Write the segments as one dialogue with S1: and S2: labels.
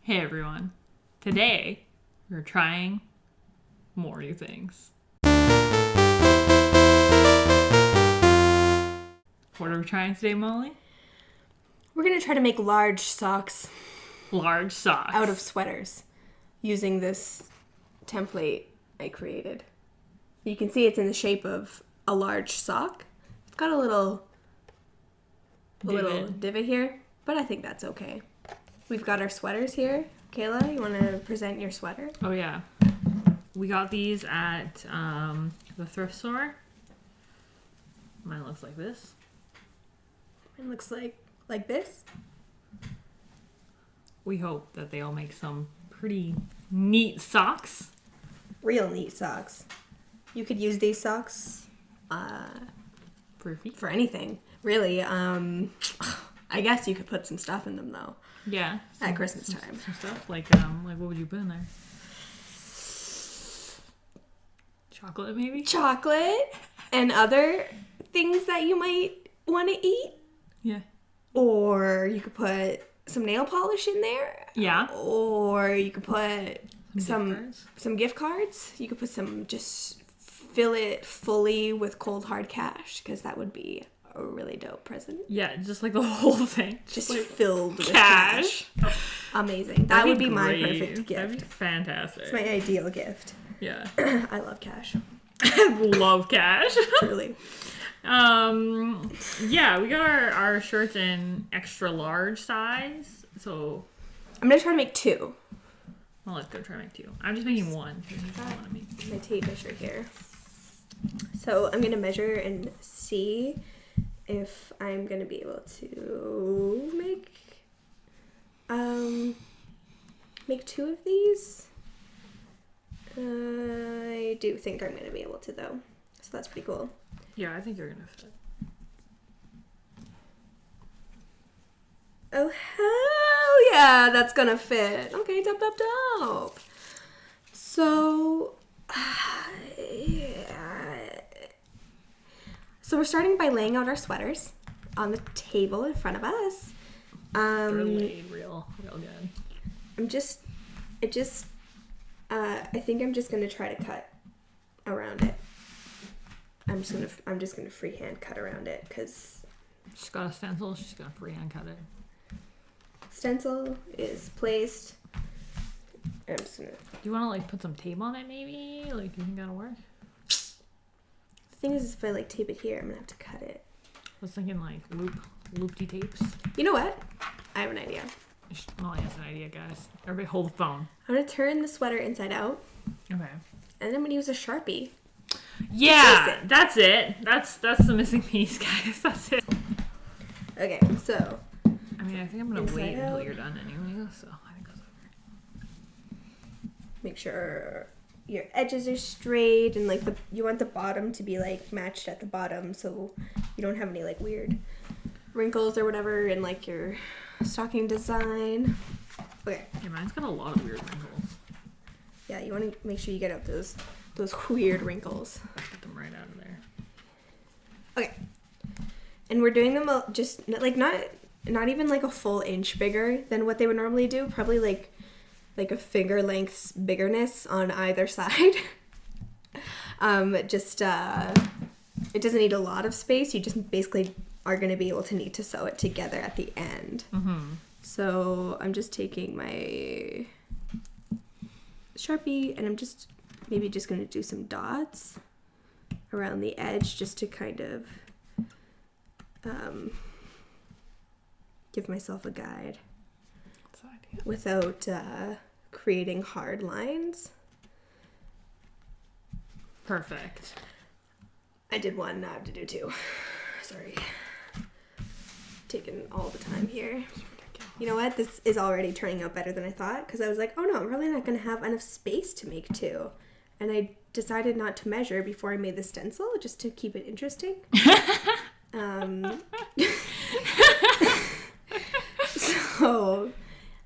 S1: Hey everyone. Today, we're trying more new things. What are we trying today, Molly?
S2: We're going to try to make large socks
S1: Large socks.
S2: out of sweaters using this template I created. You can see it's in the shape of a large sock. It's got a little divot here, but I think that's okay. We've got our sweaters here. Kayla, you want to present your sweater?
S1: Oh yeah. We got these at the thrift store. Mine looks like this.
S2: Mine looks like this.
S1: We hope that they all make some pretty neat socks.
S2: Real neat socks. You could use these socks
S1: For your feet.
S2: for anything, really. I guess you could put some stuff in them, though.
S1: Yeah.
S2: At Christmas time.
S1: Some stuff. Like what would you put in there? Chocolate, maybe?
S2: Chocolate and other things that you might want to eat.
S1: Yeah.
S2: Or you could put some nail polish in there.
S1: Yeah.
S2: Or you could put
S1: Some
S2: some gift cards. You could put some, just fill it fully with cold hard cash, because that would be a really dope present.
S1: Yeah, just like the whole thing.
S2: Just
S1: like
S2: filled with
S1: cash.
S2: Amazing. That would be my
S1: great.
S2: perfect gift.
S1: That'd be fantastic.
S2: It's my ideal gift.
S1: Yeah.
S2: I love cash.
S1: I love cash.
S2: Really.
S1: Yeah, we got our shirts in extra large size. So
S2: I'm going to try to make two.
S1: well, let's go try to make two. I'm just making one. I want to make two.
S2: My tape measure here. So I'm going to measure and see if I'm going to be able to make two of these. I do think I'm going to be able to, though. So that's pretty cool.
S1: Yeah, I think you're gonna fit.
S2: Oh, hell yeah, that's going to fit. Okay, dope. So, So we're starting by laying out our sweaters on the table in front of us.
S1: They're laid real good.
S2: I think I'm just gonna try to cut around it. I'm just gonna freehand cut around it, because
S1: She's got a stencil. She's gonna freehand cut it.
S2: stencil is placed. I'm just gonna.
S1: Do you want to like put some tape on it, maybe? Like, you think that'll work?
S2: The thing is, if I like tape it here, I'm gonna have to cut it.
S1: I was thinking like loopy tapes.
S2: You know what? I have an idea.
S1: Molly has an idea, guys. Everybody hold the phone.
S2: I'm gonna turn the sweater inside out,
S1: Okay.
S2: and then I'm gonna use a Sharpie.
S1: Yeah, that's it. That's the missing piece, guys. That's it.
S2: Okay, so
S1: I mean, I think I'm gonna
S2: Inside
S1: wait until
S2: out.
S1: you're done anyway. So I think that's okay.
S2: make sure your edges are straight, and like you want the bottom to be like matched at the bottom, so you don't have any like weird wrinkles or whatever in like your stocking design. Okay.
S1: Yeah, mine's got a lot of weird wrinkles.
S2: Yeah, you want to make sure you get out those weird wrinkles.
S1: Get them right out of there.
S2: Okay. And we're doing them just like not even like a full inch bigger than what they would normally do. Probably like a finger length's biggerness on either side. It doesn't need a lot of space. You just basically are going to be able to need to sew it together at the end.
S1: Mm-hmm.
S2: So I'm just taking my Sharpie, and I'm just going to do some dots around the edge, just to kind of give myself a guide
S1: That's the idea.
S2: without creating hard lines.
S1: Perfect.
S2: I did one, now I have to do two. Sorry. Taking all the time here. You know what? This is already turning out better than I thought, because I was like, oh no, I'm probably not going to have enough space to make two. And I decided not to measure before I made the stencil, just to keep it interesting. So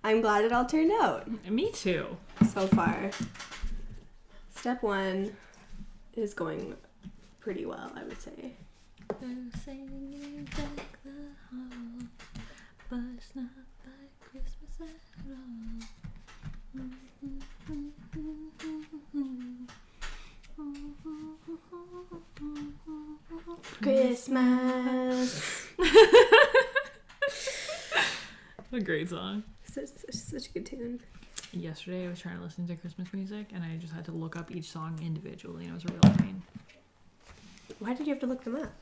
S2: I'm glad it all turned out
S1: Me too.
S2: so far. Step one is going pretty well, I would say.
S1: But it's not like Christmas at all.
S2: Christmas.
S1: What a great song.
S2: Such a good tune.
S1: Yesterday I was trying to listen to Christmas music and I just had to look up each song individually and it was a real pain.
S2: Why did you have to look them up?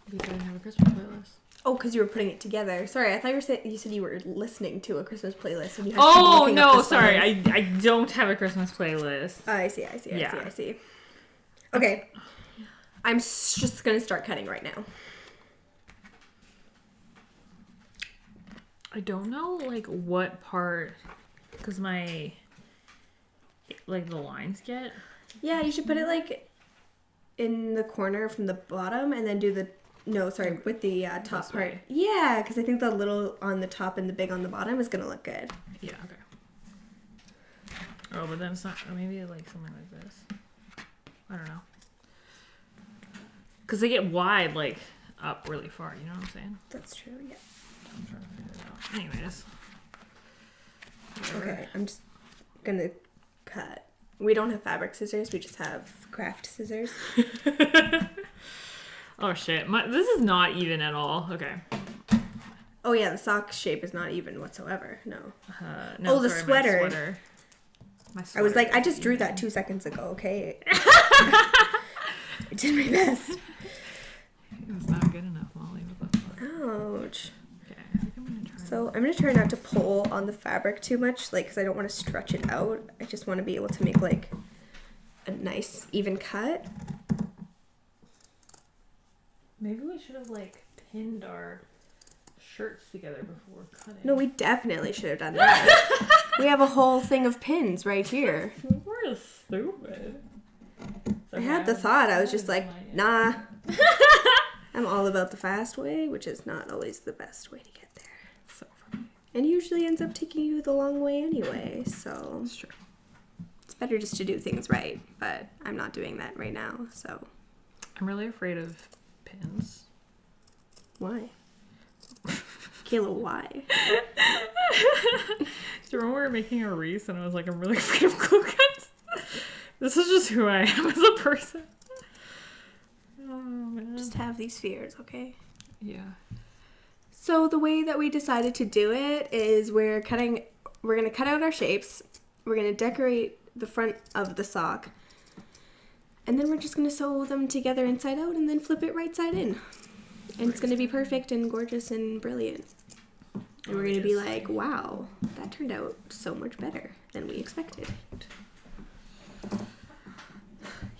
S1: Because I didn't have a Christmas playlist.
S2: Oh, because you were putting it together. Sorry, I thought you said you were listening to a Christmas playlist and you had to be looking up the
S1: sorry.
S2: songs.
S1: I don't have a Christmas playlist.
S2: I see. Okay. I'm just going to start cutting right now.
S1: I don't know, like, what part, because my, like, the lines get.
S2: Yeah, you should put it, like, in the corner from the bottom and then do the, with the top part.
S1: Way.
S2: Yeah, because I think the little on the top and the big on the bottom is going to look good.
S1: Yeah, okay. Oh, but then it's not, maybe, like, something like this. I don't know. Because they get wide, like, up really far, you know what I'm saying?
S2: That's true, yeah.
S1: I'm trying to figure it out. Anyways.
S2: Okay, I'm just gonna cut. We don't have fabric scissors, we just have craft scissors.
S1: Oh shit, this is not even at all. Okay.
S2: Oh yeah, the sock shape is not even whatsoever, no.
S1: No,
S2: the
S1: sorry,
S2: sweater.
S1: My
S2: I was like, I just drew that 2 seconds ago, okay? I did my best.
S1: It was not good enough, Molly. What the fuck?
S2: Ouch.
S1: Okay, I think I'm gonna try.
S2: So I'm gonna try not to pull on the fabric too much, like, because I don't want to stretch it out. I just want to be able to make like a nice even cut.
S1: Maybe we should have like pinned our shirts together before cutting.
S2: No, we definitely should have done that. We have a whole thing of pins right here.
S1: We're stupid.
S2: I had the thought. I was just like, nah. I'm all about the fast way, which is not always the best way to get there.
S1: So funny.
S2: And usually ends up taking you the long way anyway, so.
S1: It's true.
S2: It's better just to do things right, but I'm not doing that right now, so.
S1: I'm really afraid of pins.
S2: Why? Kayla, why?
S1: Do you remember we were making a wreath and I was like, I'm really afraid of glue guns? This is just who I am as a person. Oh, man.
S2: Just have these fears, okay?
S1: Yeah.
S2: So the way that we decided to do it is we're going to cut out our shapes. We're going to decorate the front of the sock. And then we're just going to sew them together inside out and then flip it right side in. And it's going to be perfect and gorgeous and brilliant. And we're going to be like, wow, that turned out so much better than we expected.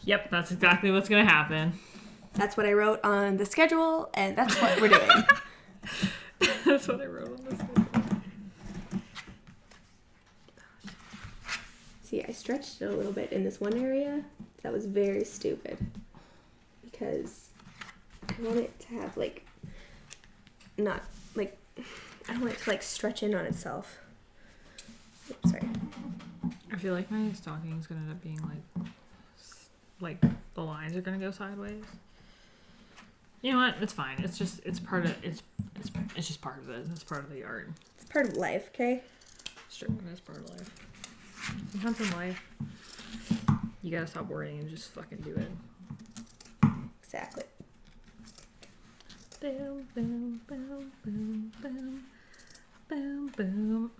S1: Yep, that's exactly what's going to happen.
S2: That's what I wrote on the schedule, and that's what we're doing.
S1: That's what I wrote on the schedule.
S2: See, I stretched it a little bit in this one area. That was very stupid. Because I want it to have, like, not, like, I don't want it to, like, stretch in on itself. Oops, sorry.
S1: I feel like my stocking is going to end up being, like the lines are going to go sideways. You know what? It's fine. It's just part of it. It's just part of it. It's part of the art.
S2: It's part of life, okay?
S1: It's true. It is part of life. Sometimes in life, you gotta stop worrying and just fucking do it.
S2: Exactly.
S1: Boom, boom, boom, boom, boom, boom, boom,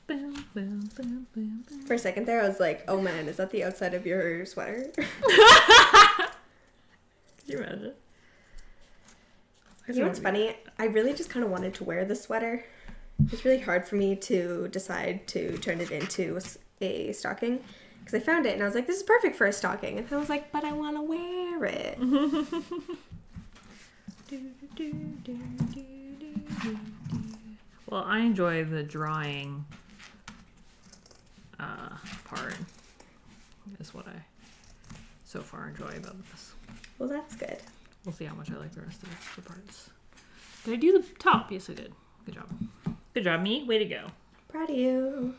S1: boom, boom, boom, boom.
S2: For a second there, I was like, oh man, is that the outside of your sweater?
S1: Can you imagine?
S2: You know what's funny? I really just kind of wanted to wear this sweater. It's really hard for me to decide to turn it into a stocking because I found it and I was like, this is perfect for a stocking. And I was like, but I want to wear it.
S1: Well, I enjoy the drawing part. Is what I so far enjoy about this.
S2: Well, that's good.
S1: We'll see how much I like the rest of the parts. Did I do the top? Yes, I did. Good job. Good job, me. Way to go.
S2: Proud of you.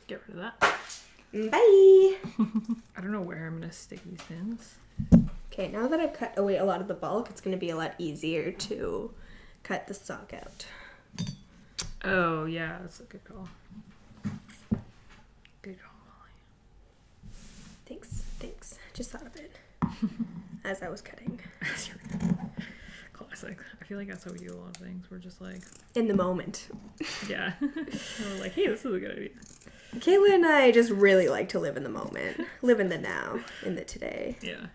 S1: Get rid of that.
S2: Bye.
S1: I don't know where I'm going to stick these pins.
S2: Okay, now that I've cut away a lot of the bulk, it's going to be a lot easier to cut the sock out.
S1: Oh, yeah. That's a good call. Good call, Molly.
S2: just thought of it as I was cutting.
S1: Classic. I feel like that's how we do a lot of things. We're just like...
S2: In the moment.
S1: Yeah. We're like, hey, this is a good idea.
S2: Kayla and I just really like to live in the moment. Live in the now. In the today.
S1: Yeah.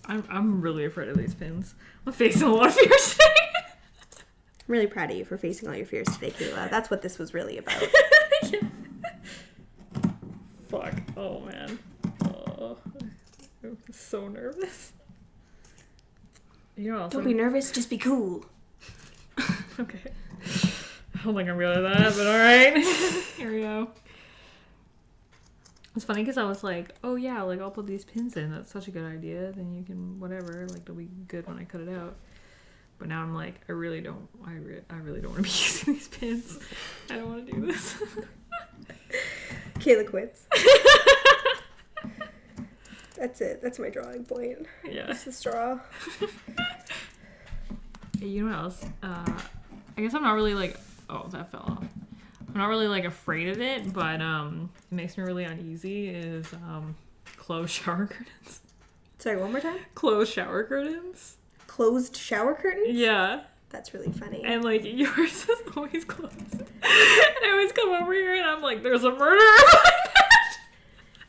S1: I'm really afraid of these pins. I'm facing a lot of fears today.
S2: I'm really proud of you for facing all your fears today, Kayla. That's what this was really about.
S1: Yeah. Fuck. Oh, man. Oh, I'm so nervous. You know,
S2: Don't be nervous, just be cool.
S1: Okay. I don't think I'm good at that, but alright. Here we go. It's funny because I was like, oh yeah, like I'll put these pins in. That's such a good idea. Then you can, whatever, like they'll be good when I cut it out. But now I'm like, I really don't want to be using these pins. I don't want to do this.
S2: Kayla quits. That's it. That's my drawing point.
S1: Yeah.
S2: It's the straw.
S1: Hey, you know what else? I guess I'm not really like, oh, that fell off. I'm not really like afraid of it, but it makes me really uneasy is closed shower curtains.
S2: Sorry, one more time?
S1: Closed shower curtains.
S2: Closed shower curtains?
S1: Yeah.
S2: That's really funny.
S1: And like yours is always closed. And I always come over here and I'm like, there's a murderer behind that.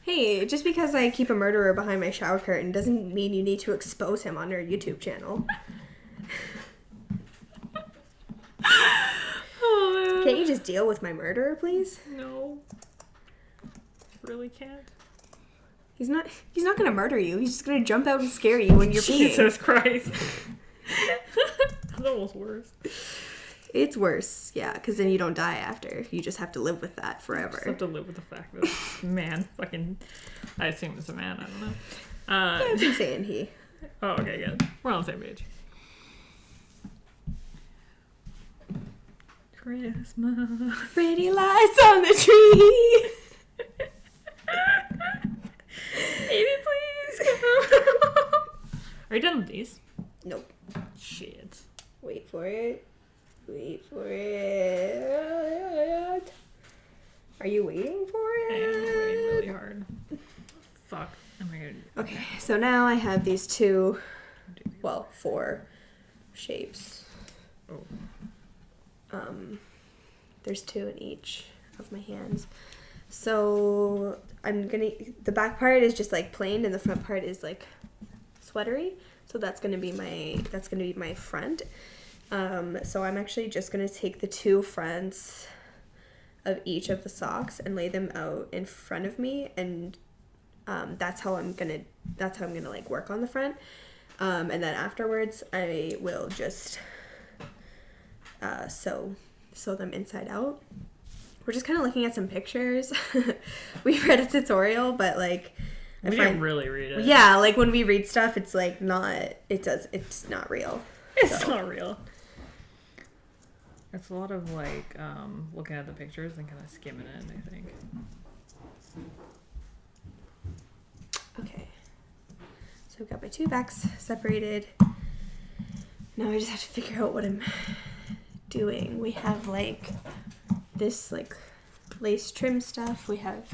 S2: Hey, just because I keep a murderer behind my shower curtain doesn't mean you need to expose him on our YouTube channel.
S1: Oh, man.
S2: Can't you just deal with my murderer, please?
S1: No. Really can't.
S2: He's not gonna murder you. He's just gonna jump out and scare you when you're peeing.
S1: Jesus Christ. That's almost worse.
S2: It's worse, yeah, because then you don't die after. You just have to live with that forever.
S1: Just have to live with the fact that man fucking... I assume it's a man, I don't know.
S2: I've been saying he.
S1: Oh, okay, good. We're on the same page. Christmas.
S2: Pretty lights on the tree.
S1: Baby, please. Are you done with these?
S2: Nope.
S1: Shit.
S2: Wait for it. Wait for it. Are you waiting for it?
S1: I am waiting really hard. Fuck. Am I gonna do?
S2: Okay, so now I have these two, well, 4 shapes.
S1: Oh.
S2: There's 2 in each of my hands. So the back part is just like plain and the front part is like sweatery. So that's gonna be my front. So I'm actually just gonna take the 2 fronts of each of the socks and lay them out in front of me, and that's how I'm gonna like work on the front. And then afterwards I will just sew them inside out. We're just kind of looking at some pictures. We read a tutorial, but like
S1: We didn't really read it.
S2: Yeah, like when we read stuff, it's like it's not real.
S1: It's not real. It's a lot of like looking at the pictures and kind of skimming it, I think.
S2: Okay. So I've got my 2 backs separated. Now I just have to figure out what I'm doing. We have like this like lace trim stuff. We have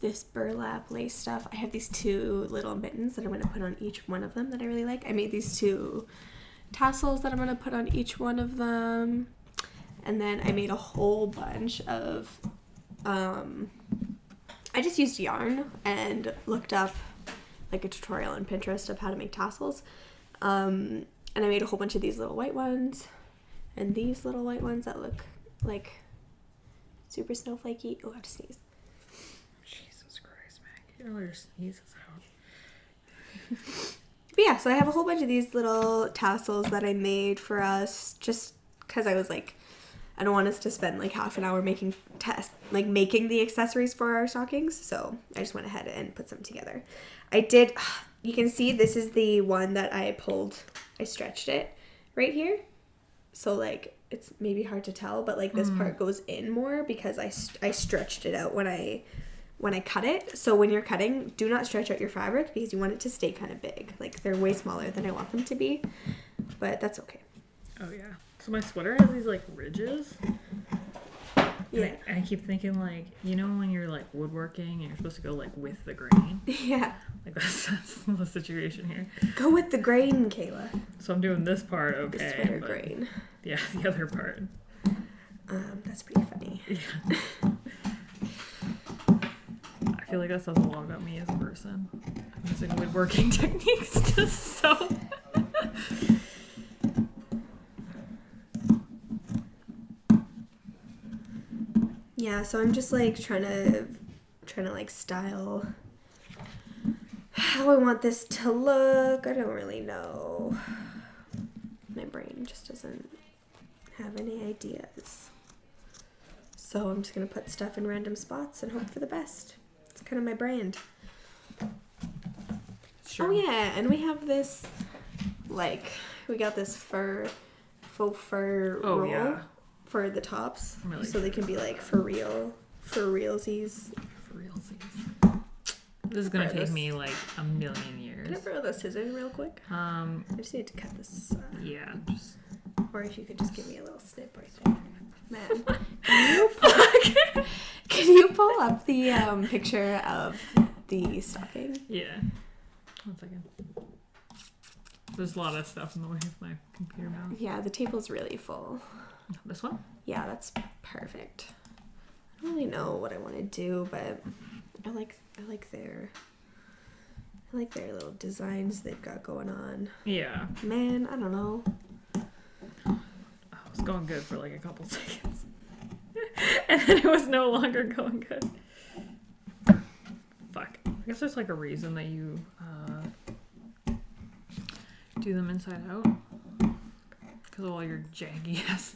S2: this burlap lace stuff. I have these 2 little mittens that I'm going to put on each one of them that I really like. I made these 2 tassels that I'm going to put on each one of them. And then I made a whole bunch of, I just used yarn and looked up like a tutorial on Pinterest of how to make tassels. And I made a whole bunch of these little white ones and these little white ones that look like super snowflakey. Oh, I have to sneeze.
S1: Jesus Christ, man. Get all your sneezes out.
S2: But yeah, so I have a whole bunch of these little tassels that I made for us just because I was like, I don't want us to spend like half an hour making the accessories for our stockings. So I just went ahead and put some together. You can see this is the one that I stretched it right here. So like it's maybe hard to tell, but like this part goes in more because I stretched it out when I cut it. So when you're cutting, do not stretch out your fabric because you want it to stay kind of big. Like they're way smaller than I want them to be, but that's okay.
S1: Oh yeah. So my sweater has these like ridges.
S2: Yeah.
S1: I keep thinking, like, you know when you're, like, woodworking and you're supposed to go, like, with the grain?
S2: Yeah.
S1: Like, that's the situation here.
S2: Go with the grain, Kayla.
S1: So I'm doing this part, okay.
S2: The sweater grain.
S1: Yeah, the other part.
S2: That's pretty funny.
S1: Yeah. I feel like that says a lot about me as a person. I'm using woodworking techniques to sew.
S2: Yeah, so I'm just like trying to like style how I want this to look. I don't really know. My brain just doesn't have any ideas. So I'm just gonna put stuff in random spots and hope for the best. It's kind of my brand.
S1: Sure.
S2: Oh yeah, and we have this, like, we got this faux fur roll for the tops,
S1: Really
S2: so they can be like for realsies.
S1: For realsies. This is gonna take me like a million years.
S2: Can I borrow the scissors real quick? I just need to cut this.
S1: Yeah, just.
S2: Or if you could just give me a little snip right there. Man, can you pull up the picture of the stocking?
S1: Yeah. 1 second. There's a lot of stuff in the way of my computer mouse.
S2: Yeah, the table's really full.
S1: This one?
S2: Yeah, that's perfect. I don't really know what I want to do, but I like their little designs they've got going on.
S1: Yeah.
S2: Man, I don't know.
S1: It was going good for like a couple seconds. And then it was no longer going good. Fuck. I guess there's like a reason that you do them inside out. Because of all your jaggy ass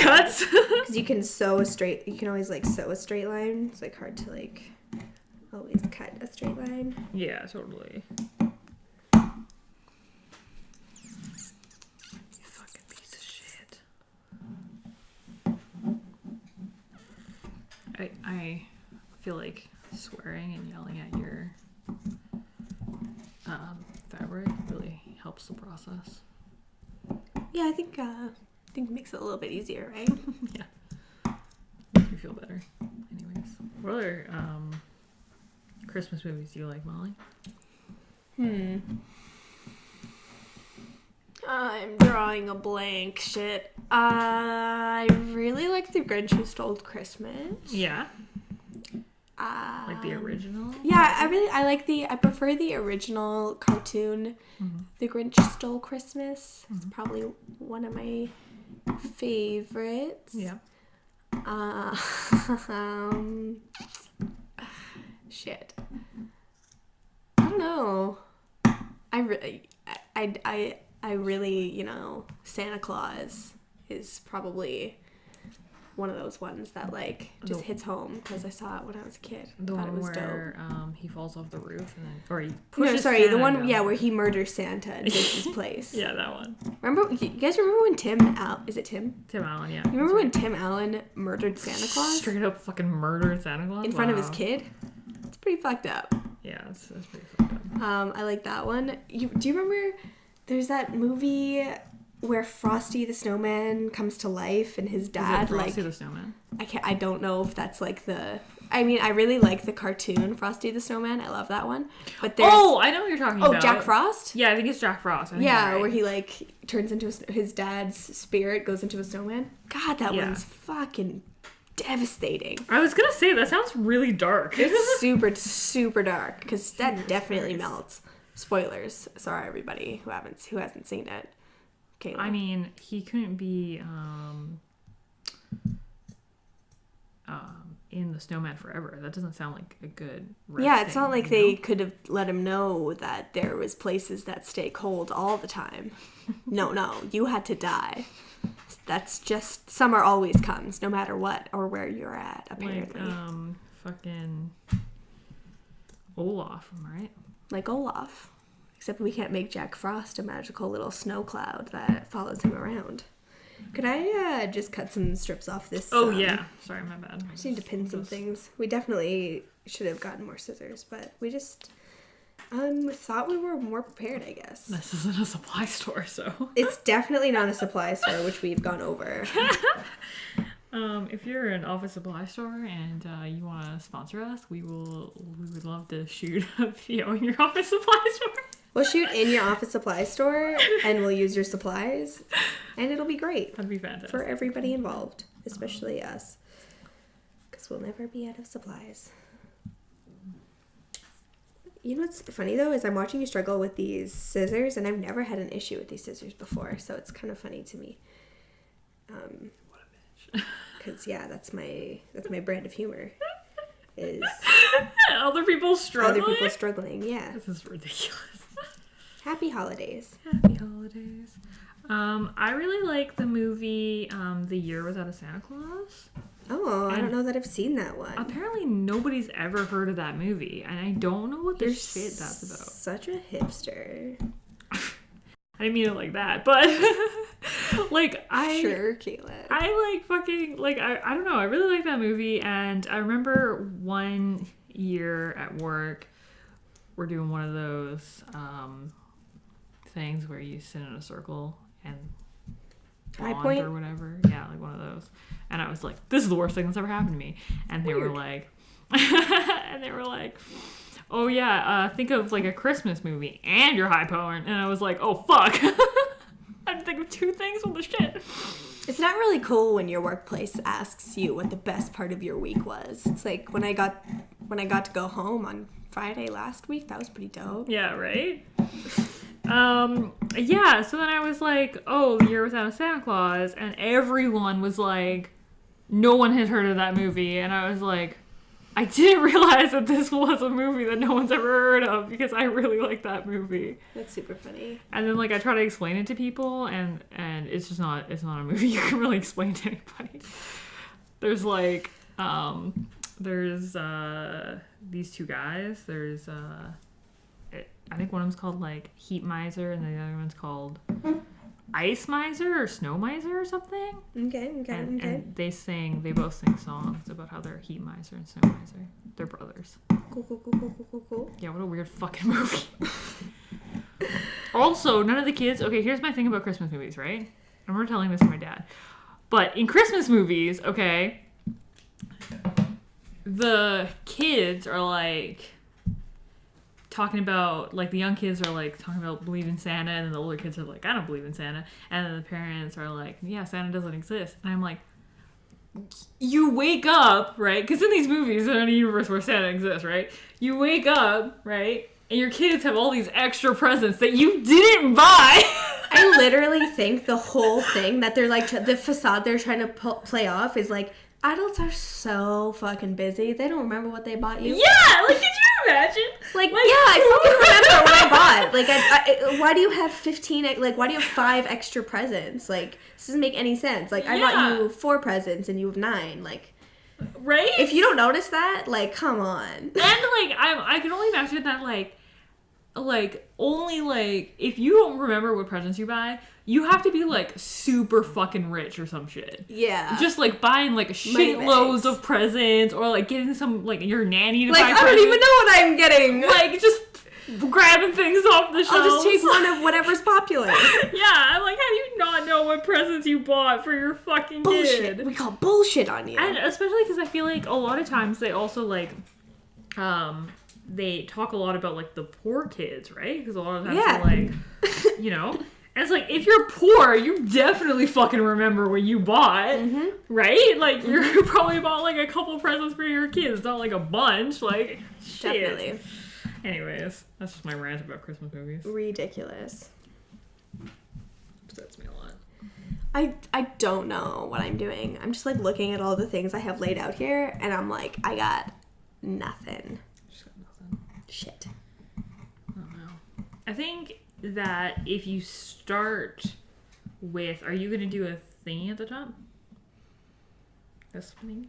S1: cuts.
S2: Because you can sew a straight, you can always like sew a straight line. It's like hard to like always cut a straight line.
S1: Yeah, totally. I feel like swearing and yelling at your fabric really helps the process.
S2: Yeah, I think it makes it a little bit easier, right?
S1: Yeah. Makes me feel better. Anyways, what other Christmas movies do you like, Molly?
S2: I'm drawing a blank. Shit. I really like The Grinch Who Stole Christmas.
S1: Yeah. Like the original?
S2: Yeah, I prefer the original cartoon, The Grinch Stole Christmas. It's probably one of my favorites.
S1: Yeah.
S2: Shit. I don't know. I really, Santa Claus is probably one of those ones that like just hits home because I saw it when I was a kid.
S1: The
S2: Thought
S1: one
S2: it was
S1: where
S2: dope.
S1: he falls off the roof and then, or he
S2: No,
S1: pushes
S2: sorry,
S1: Santa
S2: the one
S1: down.
S2: where he murders Santa and takes his place.
S1: Yeah, that one.
S2: You guys remember when Tim Allen,
S1: Tim Allen, yeah.
S2: You remember when Tim Allen murdered Santa Claus?
S1: Straight up fucking murdered Santa Claus?
S2: In front of his kid? It's pretty fucked up.
S1: Yeah, it's pretty fucked up.
S2: I like that one. Do you remember there's that movie where Frosty the Snowman comes to life and his dad
S1: Is it Frosty the Snowman?
S2: I don't know if that's like I really like the cartoon Frosty the Snowman. I love that one. But there's
S1: I know what you're talking about.
S2: Oh, Jack Frost?
S1: Yeah, I think it's Jack Frost.
S2: Yeah, right. Where he like turns into his dad's spirit goes into a snowman. God, that one's fucking devastating.
S1: I was gonna say that sounds really dark.
S2: It's super, super dark because that definitely melts. Spoilers. Sorry, everybody who hasn't seen it. Kayla.
S1: I mean, he couldn't be in the snowman forever. That doesn't sound like a good
S2: Yeah, it's not like they could have let him know that there was places that stay cold all the time. No, you had to die. That's just summer always comes, no matter what or where you're at, apparently.
S1: Like, fucking Olaf, right?
S2: Like Olaf. Except we can't make Jack Frost a magical little snow cloud that follows him around. Could I just cut some strips off this?
S1: Oh, yeah. Sorry, my bad.
S2: I just need to pin some things. We definitely should have gotten more scissors, but we just thought we were more prepared, I guess.
S1: This isn't a supply store, so.
S2: It's definitely not a supply store, which we've gone over.
S1: If you're an office supply store and you want to sponsor us, we would love to shoot a video in your office supply store.
S2: We'll shoot in your office supply store and we'll use your supplies and it'll be great.
S1: That'd be fantastic.
S2: For everybody involved, especially us. Because we'll never be out of supplies. You know what's funny though is I'm watching you struggle with these scissors and I've never had an issue with these scissors before, so it's kind of funny to me.
S1: What a bitch.
S2: Because yeah, that's my brand of humor. Is
S1: other people struggling.
S2: Other people struggling, yeah.
S1: This is ridiculous.
S2: Happy holidays.
S1: Happy holidays. I really like the movie The Year Without a Santa Claus.
S2: Oh, I don't know that I've seen that one.
S1: Apparently nobody's ever heard of that movie, and I don't know what the
S2: You're
S1: shit that's about.
S2: Such a hipster.
S1: I didn't mean it like that, but like
S2: Sure, Caitlin.
S1: I like fucking like I don't know, I really like that movie, and I remember one year at work we're doing one of those things where you sit in a circle and
S2: High
S1: bond
S2: point
S1: or whatever. Yeah, like one of those. And I was like, this is the worst thing that's ever happened to me. And they were like oh yeah, think of like a Christmas movie and your high point. And I was like, oh fuck. I had to think of two things. What the shit?
S2: It's not really cool when your workplace asks you what the best part of your week was. It's like when I got to go home on Friday last week, that was pretty dope.
S1: Yeah, right? Yeah, so then I was like, oh, The Year Without a Santa Claus, and everyone was like, no one had heard of that movie, and I was like, I didn't realize that this was a movie that no one's ever heard of, because I really like that movie.
S2: That's super funny.
S1: And then, like, I try to explain it to people, and it's just not, it's not a movie you can really explain to anybody. There's, like, there's, these two guys, there's, I think one of them's called, like, Heat Miser, and the other one's called Ice Miser or Snow Miser or something.
S2: Okay.
S1: And they both sing songs about how they're Heat Miser and Snow Miser. They're brothers.
S2: Cool.
S1: Yeah, what a weird fucking movie. Also, none of the kids... Okay, here's my thing about Christmas movies, right? I remember telling this to my dad. But in Christmas movies, okay, the kids are, like... talking about, like, the young kids are, like, talking about believing Santa, and then the older kids are like, I don't believe in Santa, and then the parents are like, yeah, Santa doesn't exist, and I'm like, you wake up, right, because in these movies, they're in a universe where Santa exists, right, you wake up, right, and your kids have all these extra presents that you didn't buy.
S2: I literally think the whole thing that they're, like, the facade they're trying to play off is, like, adults are so fucking busy, they don't remember what they bought you.
S1: Yeah, like, did you imagine?
S2: Like, yeah, I fucking remember what I bought. Like, I why do you have 15, like, why do you have 5 extra presents? Like, this doesn't make any sense. Like, I bought you 4 presents and you have 9. Like,
S1: right?
S2: If you don't notice that, like, come on.
S1: And, like, I can only imagine that, like, only, like, if you don't remember what presents you buy, you have to be, like, super fucking rich or some shit.
S2: Yeah.
S1: Just, like, buying, like, shitloads of presents, or, like, getting some, like, your nanny to buy presents.
S2: Like, I don't even know what I'm getting.
S1: Like, just grabbing things off the shelves.
S2: I'll just take one of whatever's popular.
S1: Yeah, I'm like, how do you not know what presents you bought for your fucking
S2: bullshit.
S1: kid?
S2: We call bullshit on you.
S1: And especially because I feel like a lot of times they also, like, they talk a lot about, like, the poor kids, right? Because a lot of times they're like, you know? And it's like, if you're poor, you definitely fucking remember what you bought, right? Like, you probably bought, like, a couple presents for your kids, not, like, a bunch. Like, shit.
S2: Definitely.
S1: Anyways, that's just my rant about Christmas movies.
S2: Ridiculous.
S1: Upsets me a lot.
S2: I don't know what I'm doing. I'm just, like, looking at all the things I have laid out here, and I'm like, I got nothing.
S1: Just got nothing.
S2: Shit.
S1: I don't know. I think that if you start with, are you going to do a thingy at the top? This thing?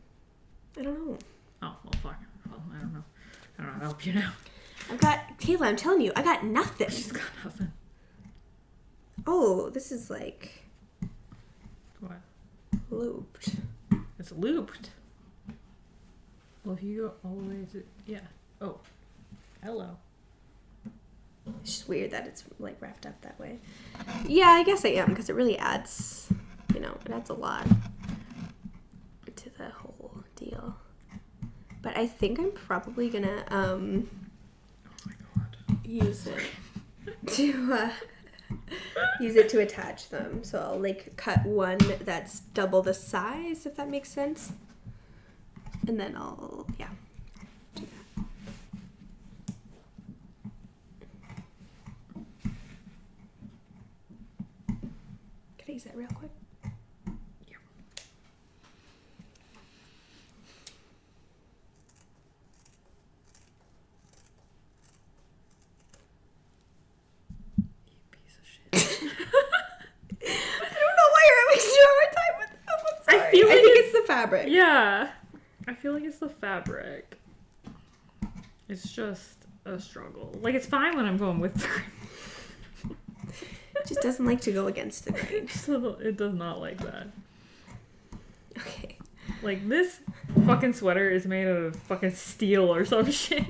S2: I don't know.
S1: Oh, well, fuck. Well, I don't know. I don't know how to help you now.
S2: Kayla, I'm telling you, I got nothing.
S1: She's got nothing.
S2: Oh, this is like...
S1: What?
S2: Looped.
S1: It's looped. Well, if you go all the way to... Yeah. Oh. Hello.
S2: It's just weird that it's, like, wrapped up that way. Yeah, I guess I am, because it really adds, you know, it adds a lot. but I think I'm probably gonna
S1: Oh my god.
S2: use it to use it to attach them. So I'll like cut one that's double the size, if that makes sense. And then I'll do that. Can I use that real quick?
S1: Yeah. You piece of shit.
S2: I don't know why you're having such a hard time with them. I'm sorry.
S1: I feel like
S2: think it's the fabric.
S1: Yeah. I feel like it's the fabric. It's just a struggle. Like, it's fine when I'm going with the grain.
S2: It just doesn't like to go against the grain.
S1: It does not like that.
S2: Okay.
S1: Like, this fucking sweater is made out of fucking steel or some shit.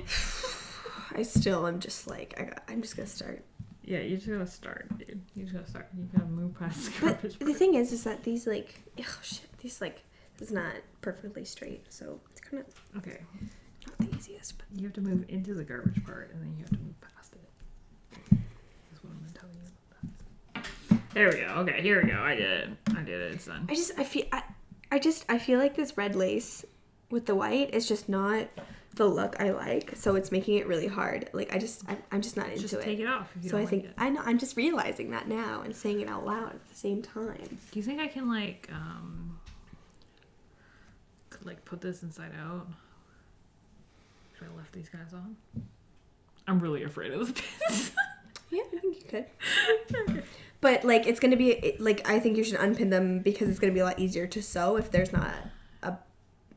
S2: I'm just like, I'm just gonna start.
S1: Yeah, you just gotta start, dude. You just gotta start. You gotta move past the
S2: But
S1: garbage
S2: the
S1: part.
S2: thing is that these like, oh shit, these like, it's not perfectly straight, so it's kind of
S1: Okay.
S2: not the easiest. But
S1: You have to move into the garbage part, and then you have to move past it. That's what I'm gonna tell you. There we go. Okay, here we go. I did it. It's done.
S2: I feel like this red lace with the white is just not the look I like, so it's making it really hard. Like I'm just not into
S1: Just
S2: it.
S1: take it off if you
S2: So
S1: don't
S2: I think
S1: like it.
S2: I know I'm just realizing that now and saying it out loud at the same time.
S1: Do you think I can put this inside out? Should I lift these guys on? I'm really afraid of the pins.
S2: Yeah, I think you could. Okay. But like it's gonna be like I think you should unpin them because it's gonna be a lot easier to sew if there's not a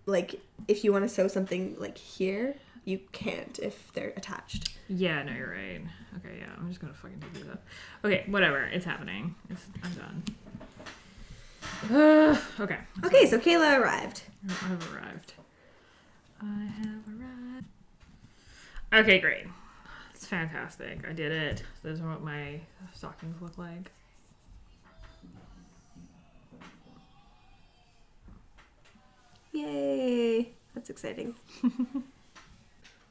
S2: like if you want to sew something like here you can't if they're attached.
S1: Yeah, no, you're right. Okay, yeah, I'm just gonna fucking take these up. Okay, whatever, it's happening. I'm done. Okay.
S2: Okay, so Kayla arrived.
S1: I've arrived. I have arrived. Okay, great. It's fantastic. I did it. This is what my stockings look like.
S2: Yay! That's exciting.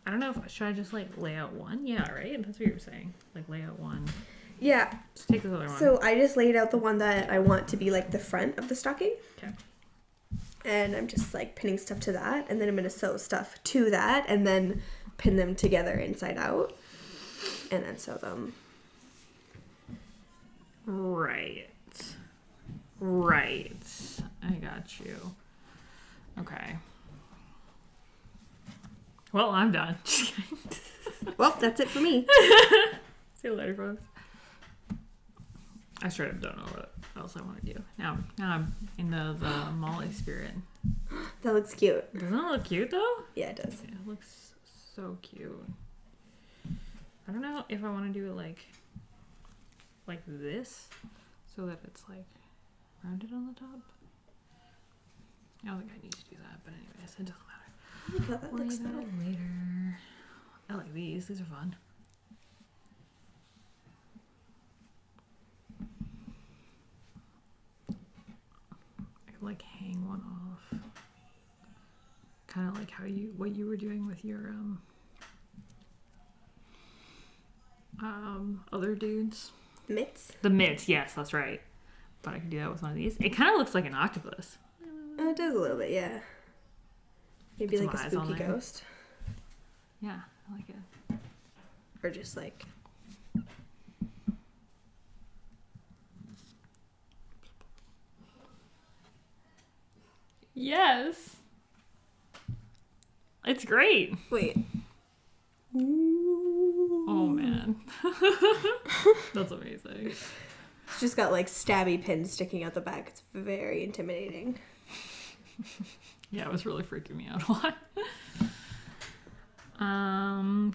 S1: I don't know should I just like lay out one? Yeah, right? That's what you were saying. Like lay out one.
S2: Yeah.
S1: Just take this other one.
S2: So I just laid out the one that I want to be like the front of the stocking.
S1: Okay.
S2: And I'm just like pinning stuff to that, and then I'm gonna sew stuff to that, and then pin them together inside out, and then sew them.
S1: Right. I got you. Okay. Well, I'm done. Just kidding.
S2: Well, that's it for me.
S1: See you later, folks. I straight up don't know what else I want to do. Now I'm in the Molly spirit.
S2: That looks cute.
S1: Doesn't it look cute though?
S2: Yeah, it does.
S1: Yeah, it looks so cute. I don't know if I want to do it like this, so that it's like rounded on the top. I don't think I need to do that, but anyways, it doesn't matter.
S2: I like how that looks
S1: Worry about
S2: though.
S1: it later. I like these. These are fun. I could like hang one off. Kind of like what you were doing with your other dudes.
S2: Mitts?
S1: The mitts, yes, that's right. But I could do that with one of these. It kind of looks like an octopus.
S2: It does a little bit, yeah. Maybe
S1: Put
S2: like a
S1: some eyes on
S2: spooky
S1: there.
S2: ghost.
S1: Yeah, I like it.
S2: Or just like...
S1: Yes. It's great.
S2: Wait.
S1: Oh man. That's amazing.
S2: It's just got like stabby pins sticking out the back. It's very intimidating.
S1: Yeah, it was really freaking me out a lot.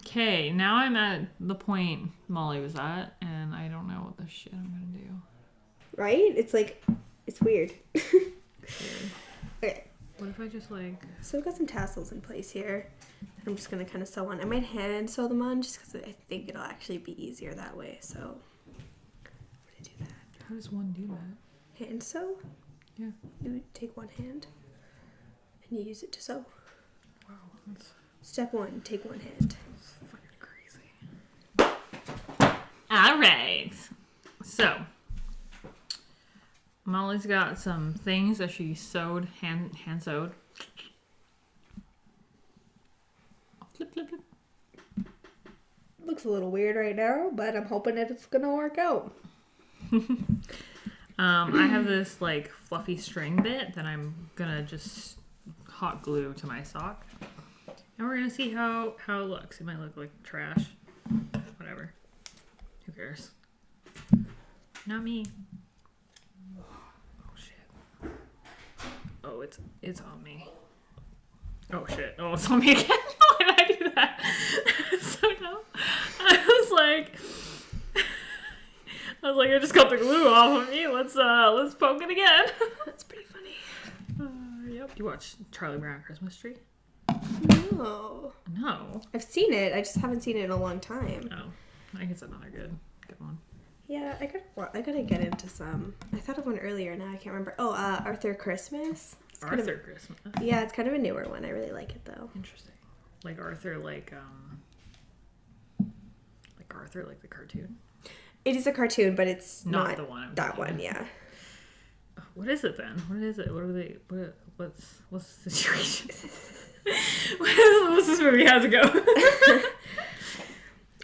S1: Okay, now I'm at the point Molly was at, and I don't know what the shit I'm gonna do.
S2: Right? It's like, it's weird. Okay.
S1: What if I just like...
S2: So I've got some tassels in place here. I'm just going to kind of sew on. I might hand sew them on just because I think it'll actually be easier that way. So I'm going to do that.
S1: How does one do that?
S2: Hand sew?
S1: Yeah.
S2: You take one hand and you use it to sew.
S1: Wow, that's
S2: Step 1, take one hit.
S1: fucking crazy. All right. So, Molly's got some things that she sewed, hand sewed. Flip, flip, flip.
S2: Looks a little weird right now, but I'm hoping that it's gonna work out.
S1: I have this like fluffy string bit that I'm gonna just hot glue to my sock, and we're gonna see how it looks. It might look like trash, whatever. Who cares? Not me. Oh shit. Oh, it's on me. Oh shit. Oh, it's on me again. Why did I do that? So no. I was like, I just got the glue off of me. Let's poke it again.
S2: That's pretty funny.
S1: Yep. You watch Charlie Brown Christmas Tree?
S2: No.
S1: No.
S2: I've seen it. I just haven't seen it in a long time.
S1: Oh, I think it's another good one.
S2: Yeah, I gotta get into some. I thought of one earlier. Now I can't remember. Oh, Arthur Christmas.
S1: Arthur Christmas.
S2: Yeah, it's kind of a newer one. I really like it though.
S1: Interesting. Like Arthur, like Arthur, like the cartoon.
S2: It is a cartoon, but it's
S1: not the one.
S2: That one, yeah.
S1: What is it then? What is it? What are they? What's the situation? What's this movie? How's it go?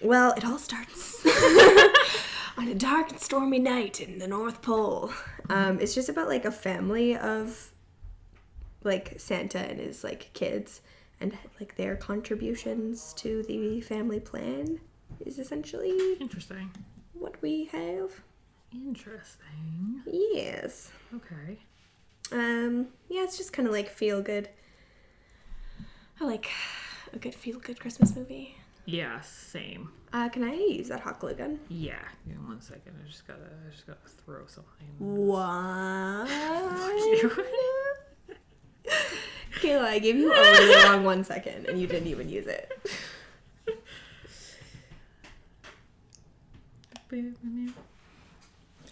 S2: Well, it all starts on a dark and stormy night in the North Pole. It's just about like a family of like Santa and his like kids and like their contributions to the family plan is essentially
S1: Interesting.
S2: what we have.
S1: Interesting.
S2: Yes.
S1: Okay.
S2: Yeah, it's just kind of like feel good. I like a good feel good Christmas movie.
S1: Yeah, same.
S2: Can I use that hot glue gun?
S1: Yeah. Give me 1 second. I just gotta throw something.
S2: What?
S1: Fuck you.
S2: Kayla, I gave you a really long 1 second and you didn't even use it.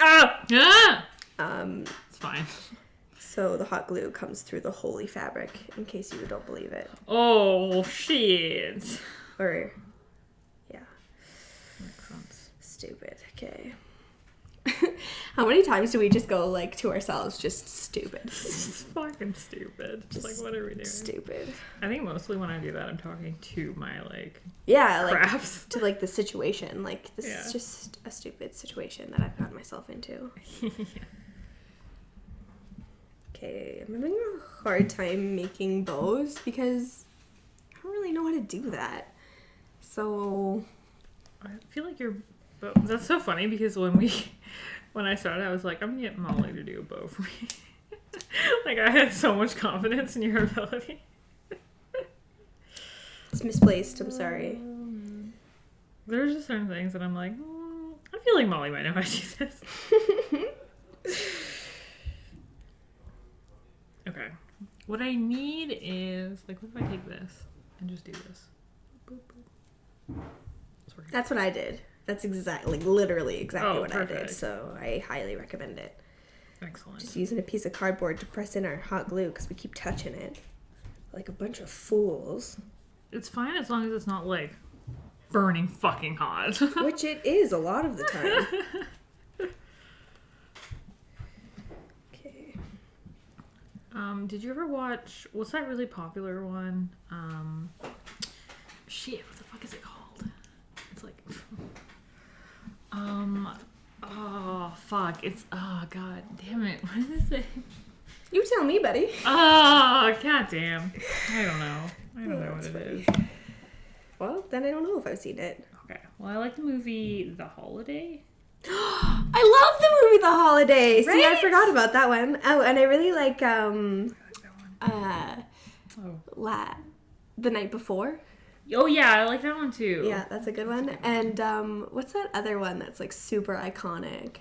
S1: Ah! It's fine.
S2: So the hot glue comes through the holy fabric, in case you don't believe it.
S1: Oh, shit.
S2: Or, yeah.
S1: Makes sense.
S2: Stupid. Okay. How many times do we just go, like, to ourselves, just stupid?
S1: It's fucking stupid. Just like, what are we doing?
S2: Stupid.
S1: I think mostly when I do that, I'm talking to my, like,
S2: yeah, like,
S1: crafts.
S2: to, like, the situation. Like, this
S1: Yeah.
S2: is just a stupid situation that I've gotten myself into.
S1: Yeah.
S2: Okay, I'm having a hard time making bows because I don't really know how to do that. So,
S1: I feel like you're... That's so funny because when I started, I was like, I'm gonna get Molly to do a bow for me. Like, I had so much confidence in your ability.
S2: it's misplaced, I'm sorry.
S1: There's just certain things that I'm like, I feel like Molly might know how to do this. Okay. What I need is, like, what if I take this and just do this? Boop, boop. It's working.
S2: That's what I did. That's literally exactly what
S1: perfect.
S2: I did. So I highly recommend it.
S1: Excellent.
S2: Just using a piece of cardboard to press in our hot glue because we keep touching it like a bunch of fools.
S1: It's fine as long as it's not, like, burning fucking hot.
S2: Which it is a lot of the time. Okay.
S1: Did you ever watch, what's that really popular one? Shit, what the fuck is it called? It's like, oh, fuck. It's, oh, god damn it. What is it?
S2: You tell me, buddy.
S1: Oh, god damn. I don't know. I don't know what it is.
S2: Well, then I don't know if I've seen it.
S1: Okay. Well, I like the movie The Holiday.
S2: I love the movie The Holiday.
S1: Right?
S2: See, I forgot about that one. Oh, and I really like
S1: I like that one.
S2: The Night Before.
S1: Oh, yeah, I like that one too.
S2: Yeah, that's a good one. And what's that other one that's like super iconic?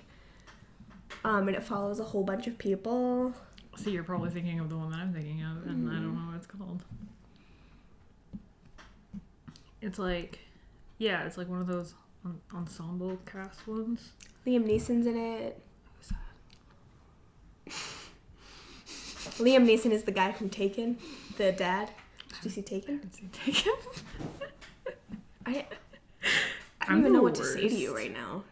S2: And it follows a whole bunch of people.
S1: So you're probably thinking of the one that I'm thinking of, and I don't know what it's called. It's like, yeah, it's like one of those ensemble cast ones.
S2: Liam Neeson's in it.
S1: Who's that?
S2: Liam Neeson is the guy from Taken, the dad.
S1: I
S2: Did you see Taken?
S1: I haven't seen Taken.
S2: I don't even know what to say to you right now.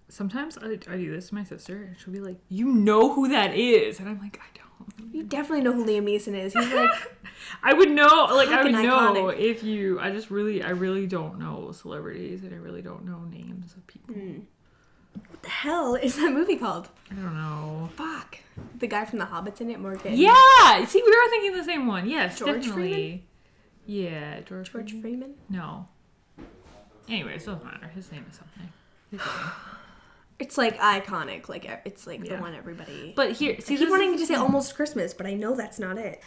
S1: Sometimes I do this to my sister, and she'll be like, "You know who that is?" And I'm like, "I don't."
S2: You definitely know who Liam Neeson is. He's like,
S1: I would know. Like, I would
S2: fucking
S1: know
S2: iconic.
S1: if you. I really don't know celebrities, and I really don't know names of people.
S2: what the hell is that movie called?
S1: I don't know.
S2: Fuck. The guy from The Hobbit's in it, Morgan.
S1: Yeah. See, we were thinking the same one. Yes,
S2: George
S1: definitely.
S2: Freeman?
S1: Yeah, George
S2: Freeman?
S1: No. Anyways, doesn't matter. His name is something. His name.
S2: It's like iconic. Like it's like the
S1: Yeah.
S2: one everybody.
S1: But here, see,
S2: I keep wanting to say Almost Christmas, but I know that's not it.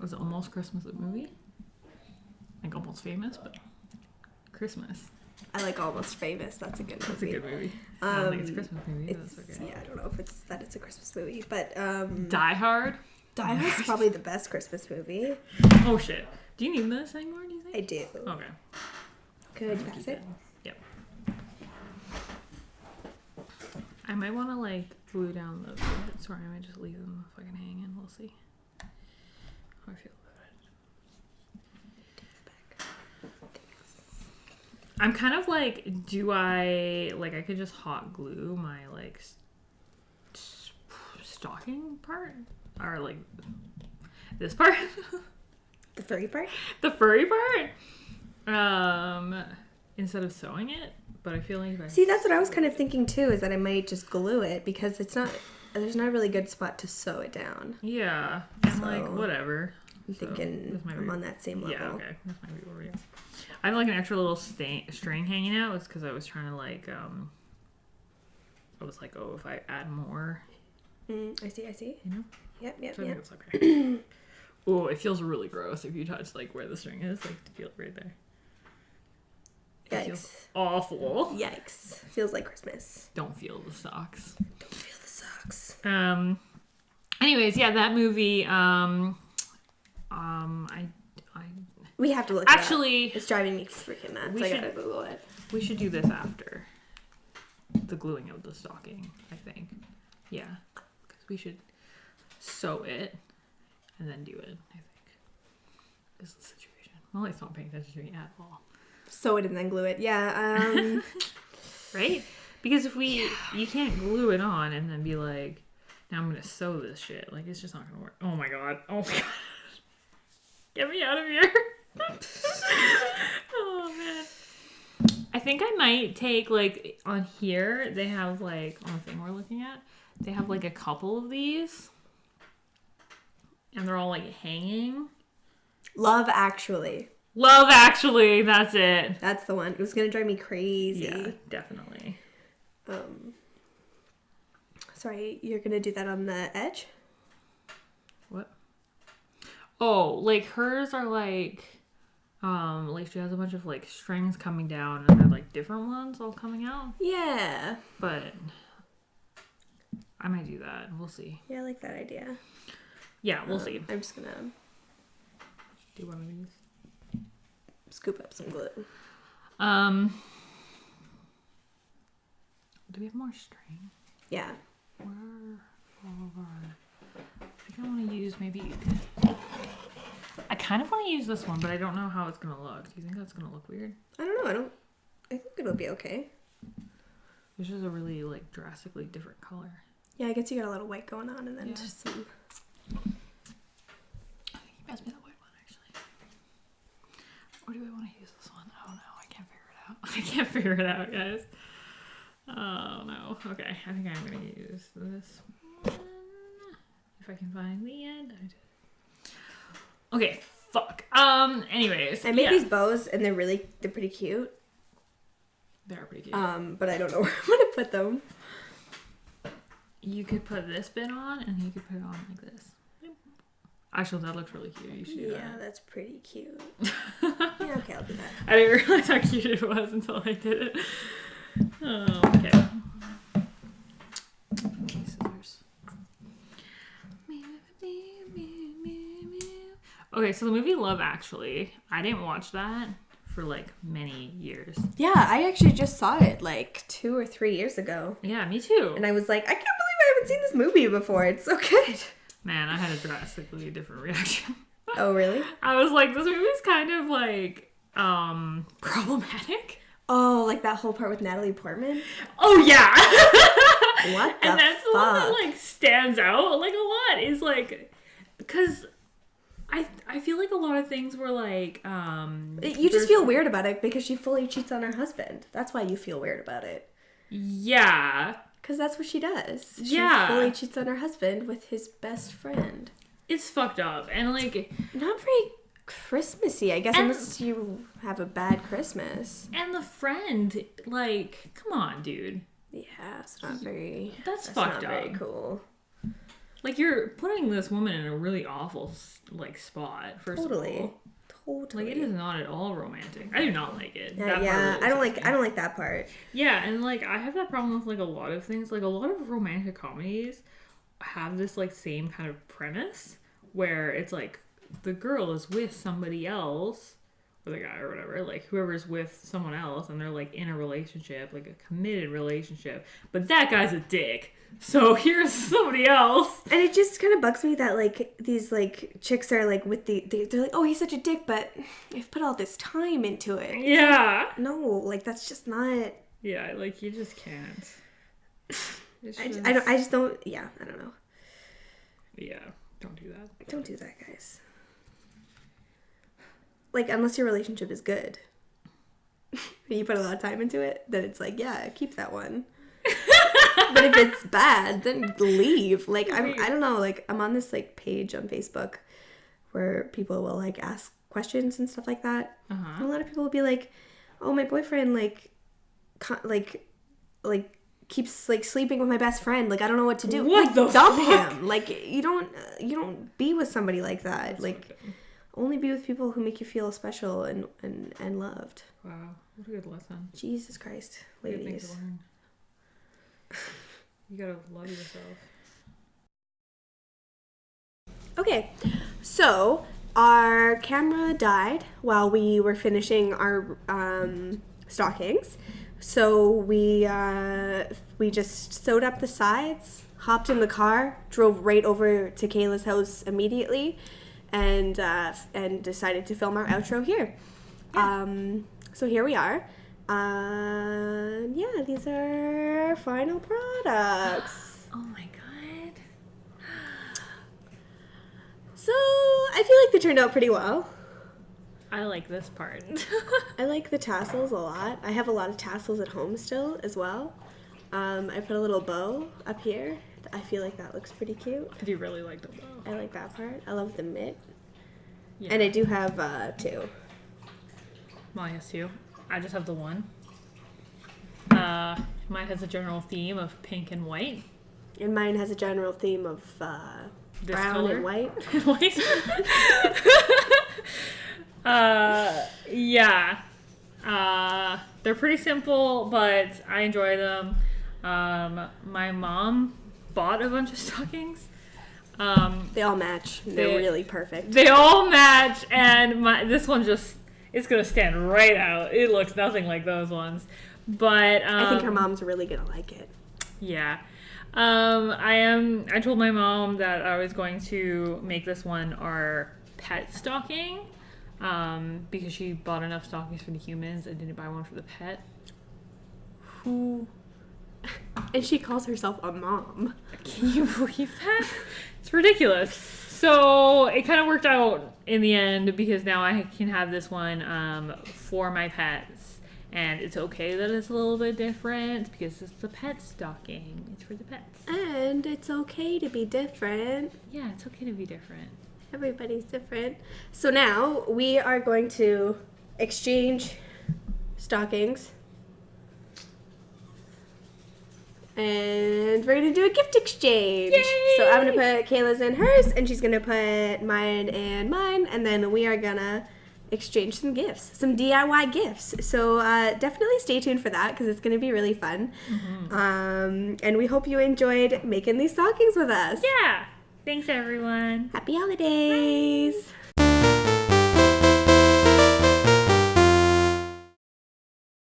S1: Was it Almost Christmas a movie? Like Almost Famous, but Christmas.
S2: I like Almost Famous. That's a good movie.
S1: That's a good movie. I don't think it's a Christmas movie. But that's okay.
S2: Yeah, I don't know if it's a Christmas movie, but
S1: Die Hard.
S2: Die Hard's probably the best Christmas movie.
S1: Oh shit! Do you need this anymore? Do you think?
S2: I do.
S1: Okay.
S2: Could I pass it?
S1: Yep. I might want to like glue down the bits, or I might just leave them fucking hanging. We'll see how I feel about it. I'm kind of like, do I like? I could just hot glue my like stocking part, or like this part,
S2: The furry part?
S1: the furry part, instead of sewing it. But I feel like
S2: See, that's what I was kind of thinking too, is that I might just glue it because there's not a really good spot to sew it down.
S1: Yeah, and
S2: So,
S1: like whatever.
S2: I'm thinking I'm on that same level.
S1: Yeah, okay, this might be where we are. I have like an extra little string hanging out. It's because I was trying to like, I was like, oh, if I add more,
S2: I see.
S1: you know.
S2: Yep.
S1: So I think it's okay. Oh, it feels really gross if you touch like where the string is, like to feel it right there. It feels
S2: Yikes.
S1: awful.
S2: Yikes. Feels like Christmas.
S1: Don't feel the socks.
S2: Don't feel the socks.
S1: Anyways, yeah, that movie.
S2: We have to look
S1: Actually,
S2: it up. It's driving me freaking nuts. I gotta Google it.
S1: We should do this after the gluing of the stocking, I think. Yeah. Because we should sew it and then do it, I think. Is the situation. Molly's not paying attention to me at all.
S2: Sew it and then glue it. Yeah.
S1: Right? Because if you can't glue it on and then be like, now I'm going to sew this shit. Like, it's just not going to work. Oh my god. Get me out of here. Oh man. I think I might take like on here they have like on the thing we're looking at they have like a couple of these and they're all like hanging.
S2: Love Actually.
S1: That's it.
S2: That's the one. It was gonna drive me crazy.
S1: Yeah, definitely.
S2: Sorry, you're gonna do that on the edge?
S1: What? Oh, like hers are like she has a bunch of like strings coming down and they're like different ones all coming out.
S2: Yeah.
S1: But I might do that. We'll see.
S2: Yeah, I like that idea.
S1: Yeah, we'll see.
S2: I'm just gonna
S1: Do one of these.
S2: scoop up some glue.
S1: Do we have more string?
S2: Yeah.
S1: Where all of our... I think I want to use maybe... I kind of want to use this one, but I don't know how it's going to look. Do you think that's going to look weird?
S2: I don't know. I think it'll be okay.
S1: This is a really, like, drastically different color.
S2: Yeah, I guess you got a little white going on and then just some...
S1: I think you passed me the white one, actually. Or do I want to use this one? Oh, no. I can't figure it out. I can't figure it out, guys. Oh, no. Okay. I think I'm going to use this one. If I can find the end. Okay. Fuck. Anyways.
S2: I made these bows and they're pretty cute.
S1: They are pretty cute.
S2: But I don't know where I'm going to put them.
S1: You could put this bit on and you could put it on like this. Actually, that looks really cute. You should do that.
S2: Yeah, that's pretty cute. Yeah, okay, I'll do that.
S1: I didn't realize how cute it was until I did it. Oh, okay. Scissors. Okay, so the movie Love Actually, I didn't watch that for like many years.
S2: Yeah, I actually just saw it like 2 or 3 years ago.
S1: Yeah, me too.
S2: And I was like, I can't believe I haven't seen this movie before. It's so good.
S1: Man, I had a drastically different reaction.
S2: Oh, really?
S1: I was like, this movie's kind of like problematic.
S2: Oh, like that whole part with Natalie Portman?
S1: Oh yeah.
S2: What the
S1: And that's the one that
S2: fuck?
S1: like stands out like a lot is like because I feel like a lot of things were like
S2: You just feel weird about it because she fully cheats on her husband. That's why you feel weird about it.
S1: Yeah.
S2: Because that's what she does. She
S1: Yeah.
S2: fully cheats on her husband with his best friend.
S1: It's fucked up. And like
S2: Not very Christmassy, I guess, unless you have a bad Christmas.
S1: and the friend, like, come on, dude.
S2: Yeah, it's not very...
S1: That's
S2: not
S1: fucked up.
S2: very cool.
S1: Like, you're putting this woman in a really awful, like, spot, first of all.
S2: Totally.
S1: Like, it is not at all romantic. I do not like it.
S2: Yeah,
S1: That part really
S2: I don't like that part.
S1: Yeah, and, like, I have that problem with, like, a lot of things. Like, a lot of romantic comedies have this, like, same kind of premise where it's, like, the girl is with somebody else, or the guy or whatever, like, whoever's with someone else, and they're, like, in a relationship, like, a committed relationship, but that guy's a dick. So here's somebody else.
S2: And it just kind of bugs me that, like, these, like, chicks are, like, with they're like, oh, he's such a dick, but I've put all this time into it.
S1: Yeah.
S2: Like, no, like, that's just not...
S1: Yeah, like, you just can't.
S2: I just don't, yeah, I don't know.
S1: Yeah, don't do that.
S2: Don't do that, guys. Like, unless your relationship is good. And you put a lot of time into it, then it's like, yeah, keep that one. But if it's bad, then leave. Like, I don't know, like, I'm on this, like, page on Facebook where people will, like, ask questions and stuff like that.
S1: Uh-huh.
S2: And a lot of people will be like, oh, my boyfriend, like, keeps, like, sleeping with my best friend. Like, I don't know what to do.
S1: What
S2: like,
S1: the
S2: dump
S1: fuck?
S2: him. Like, you don't be with somebody like that.
S1: That's
S2: like,
S1: so
S2: only be with people who make you feel special and loved.
S1: wow, what a good lesson.
S2: Jesus Christ,
S1: Good thing to
S2: ladies.
S1: learn. You gotta love yourself.
S2: Okay, so our camera died while we were finishing our stockings. So we just sewed up the sides, hopped in the car, drove right over to Kayla's house immediately, and decided to film our outro here.
S1: Yeah.
S2: So here we are. Yeah, these are our final products.
S1: Oh my god.
S2: So I feel like they turned out pretty well.
S1: I like this part.
S2: I like the tassels a lot. I have a lot of tassels at home still as well. I put a little bow up here. I feel like that looks pretty cute.
S1: I do really like the bow.
S2: I like that part. I love the mitt.
S1: Yeah.
S2: And I do have two.
S1: Molly has two. I just have the one. Mine has a general theme of pink and white.
S2: And mine has a general theme of
S1: This
S2: brown
S1: color?
S2: and white.
S1: White. Yeah. They're pretty simple, but I enjoy them. My mom bought a bunch of stockings.
S2: They all match. They're really perfect.
S1: They all match, and this one just, it's gonna stand right out. It looks nothing like those ones. But
S2: I think her mom's really gonna like it.
S1: yeah. I told my mom that I was going to make this one our pet stocking. Because she bought enough stockings for the humans and didn't buy one for the pet. Who?
S2: And she calls herself a mom.
S1: Can you believe that? It's ridiculous. So it kind of worked out in the end because now I can have this one for my pets. And it's okay that it's a little bit different because it's the pet stocking. It's for the pets.
S2: And it's okay to be different.
S1: Yeah, it's okay to be different.
S2: Everybody's different. So now we are going to exchange stockings. And we're going to do a gift exchange.
S1: Yay!
S2: So I'm going to put Kayla's in hers, and she's going to put mine in mine. And then we are going to exchange some gifts, some DIY gifts. So definitely stay tuned for that because it's going to be really fun. Mm-hmm. And we hope you enjoyed making these stockings with us.
S1: Yeah. Thanks, everyone.
S2: Happy holidays.
S1: Bye.